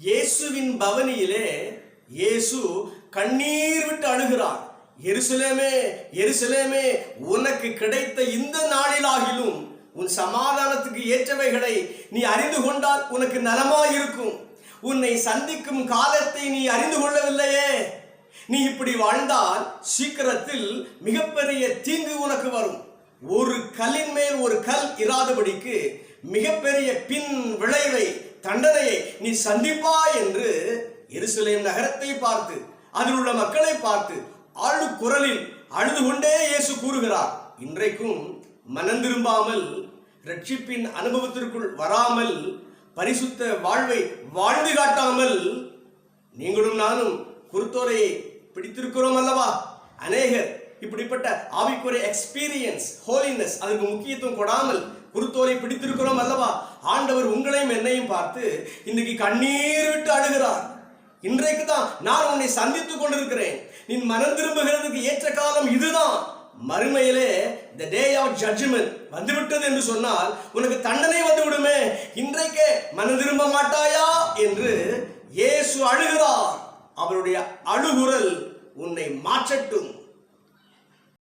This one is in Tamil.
இயேசுவின் பவனியிலே இயேசு கண்ணீர் விட்டு அழுகிறார். எருசலேமே எருசலேமே, உனக்கு கிடைத்த இந்த நாளிலாகிலும் உன் சமாதானத்துக்கு ஏற்றவைகளை நீ அறிந்து கொண்டால் உனக்கு நலமாயிருக்கும். உன்னை சந்திக்கும் காலத்தை நீ அறிந்து கொள்ளவில்லையே. நீ இப்படி வாழ்ந்தால் சீக்கிரத்தில் மிகப்பெரிய தீங்கு உனக்கு வரும். ஒரு கல்லின் மேல் ஒரு கல் இராதபடிக்கு மிகப்பெரிய பின் விளைவை, தண்டனையை நீ சந்திப்பாய் என்று எருசலேம் நகரத்தை பார்த்து, அதில் உள்ள மக்களை பார்த்து ஆழு குரலில் அழுது கொண்டே இயேசு கூறுகிறார். இன்றைக்கும் மனம் திரும்பாமல், ரட்சிப்பின் அனுபவத்திற்குள் வராமல், பரிசுத்த வாழ்வை வாழ்ந்து காட்டாமல் நீங்களும் நானும் குருத்தோலையை பிடித்திருக்கிறோம் அல்லவா? அநேகர் இப்படிப்பட்ட ஆவிக்குரிய எக்ஸ்பீரியன்ஸ், ஹோலினஸ், அதுக்கு முக்கியத்துவம் கொடாமல் குருத்தோலை பிடித்திருக்கிறோம் அல்லவா? ஆண்டவர் உங்களையும் என்னையும் பார்த்து இன்னைக்கு கண்ணீர் விட்டு அழுகிறார். இன்றைக்கு தான் நான் உன்னை சந்தித்துக் கொண்டிருக்கிறேன். நீ மனம் திரும்புகிறதுக்கு ஏற்ற காலம் இதுதான். மறுமையிலே the day of judgment வந்துவிட்டது என்று சொன்னால் உனக்கு தண்டனை வந்து விடுமே. இன்றைக்கே மனம் திரும்ப மாட்டாயா என்று இயேசு அழுகிறார். அவருடைய அழுகுரல் உன்னை மாற்றட்டும்.